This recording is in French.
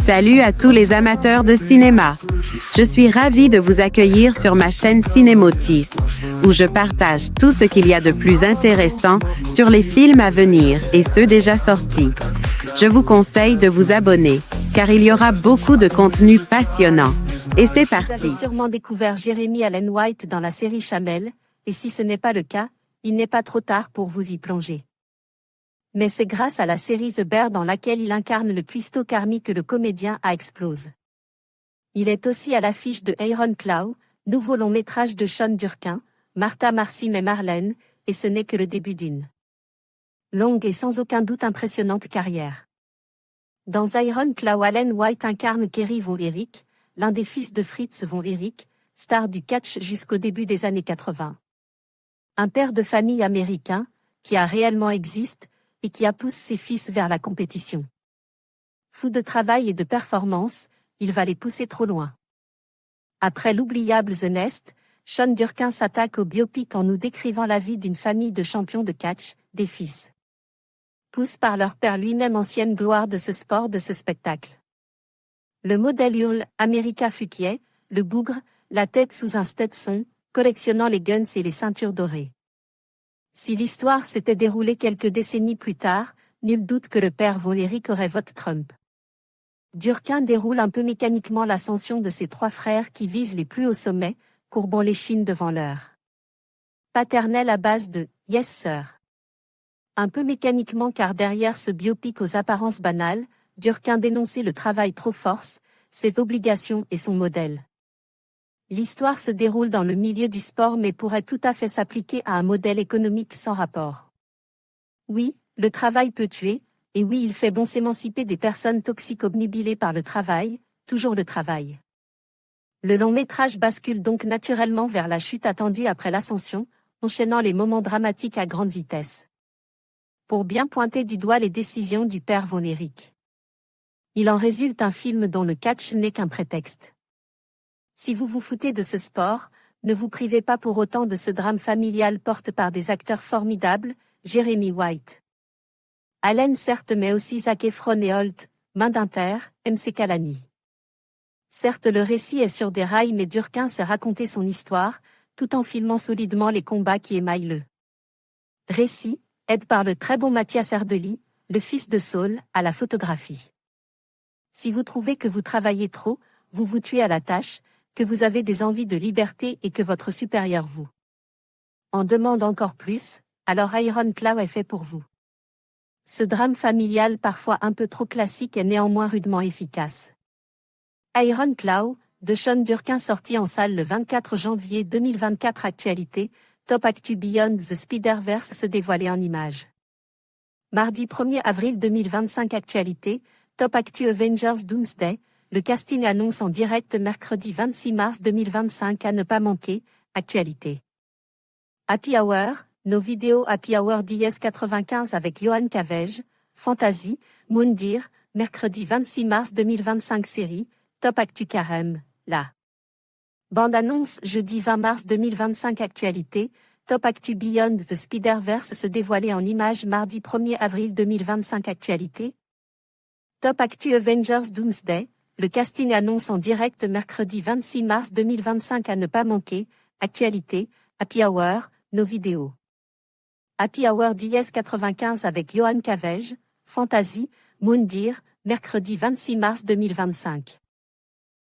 Salut à tous les amateurs de cinéma. Je suis ravie de vous accueillir sur ma chaîne Cinémotis, où je partage tout ce qu'il y a de plus intéressant sur les films à venir et ceux déjà sortis. Je vous conseille de vous abonner, car il y aura beaucoup de contenu passionnant. Et c'est parti. Vous avez sûrement découvert Jeremy Allen White dans la série Chamel, et si ce n'est pas le cas, il n'est pas trop tard pour vous y plonger. Mais c'est grâce à la série The Bear dans laquelle il incarne le cuistot karmique que le comédien a explose. Il est aussi à l'affiche de Iron Claw, nouveau long métrage de Sean Durkin, Martha Marcy et Marlène, et ce n'est que le début d'une longue et sans aucun doute impressionnante carrière. Dans Iron Claw, Allen White incarne Kerry Von Erich, l'un des fils de Fritz Von Erich, star du catch jusqu'au début des années 80. Un père de famille américain, qui a réellement existé, et qui pousse ses fils vers la compétition. Fou de travail et de performance, il va les pousser trop loin. Après l'oubliable The Nest, Sean Durkin s'attaque au biopic en nous décrivant la vie d'une famille de champions de catch, des fils. Poussés par leur père lui-même ancienne gloire de ce sport, de ce spectacle. Le modèle hurle, America Fuquier, le bougre, la tête sous un Stetson, collectionnant les guns et les ceintures dorées. Si l'histoire s'était déroulée quelques décennies plus tard, nul doute que le père Von Erich aurait voté Trump. Durkin déroule un peu mécaniquement l'ascension de ses trois frères qui visent les plus hauts sommets, courbant l'échine devant leur paternel à base de « Yes sir ». Un peu mécaniquement car derrière ce biopic aux apparences banales, Durkin dénonçait le travail trop force, ses obligations et son modèle. L'histoire se déroule dans le milieu du sport mais pourrait tout à fait s'appliquer à un modèle économique sans rapport. Oui, le travail peut tuer, et oui il fait bon s'émanciper des personnes toxiques obnubilées par le travail, toujours le travail. Le long métrage bascule donc naturellement vers la chute attendue après l'ascension, enchaînant les moments dramatiques à grande vitesse. Pour bien pointer du doigt les décisions du père Von Erich. Il en résulte un film dont le catch n'est qu'un prétexte. Si vous vous foutez de ce sport, ne vous privez pas pour autant de ce drame familial porté par des acteurs formidables, Jeremy White. Allen certes mais aussi Zac Efron et Holt, main d'Inter, MC Kalani. Certes le récit est sur des rails mais Durkin sait raconter son histoire, tout en filmant solidement les combats qui émaillent le récit, aide par le très bon Mathias Erdely, le fils de Saul, à la photographie. Si vous trouvez que vous travaillez trop, vous vous tuez à la tâche, que vous avez des envies de liberté et que votre supérieur vous en demande encore plus, alors Iron Claw est fait pour vous. Ce drame familial parfois un peu trop classique est néanmoins rudement efficace. Iron Claw, de Sean Durkin sorti en salle le 24 janvier 2024. Actualité, Top Actu Beyond the Spider-Verse se dévoiler en images. Mardi 1er avril 2025. Actualité, Top Actu Avengers Doomsday. Le casting annonce en direct mercredi 26 mars 2025 à ne pas manquer, actualité. Happy Hour, nos vidéos Happy Hour d'IS95 avec Johan Cavege, Fantasy, Moundir, mercredi 26 mars 2025 série, Top Actu Carême, la bande-annonce jeudi 20 mars 2025 actualité, Top Actu Beyond the Spider-Verse se dévoiler en images mardi 1er avril 2025 actualité. Top Actu Avengers Doomsday. Le casting annonce en direct mercredi 26 mars 2025 à ne pas manquer, actualité, Happy Hour, nos vidéos. Happy Hour d'IS95 avec Johan Cavege, Fantasy, Moundir, mercredi 26 mars 2025.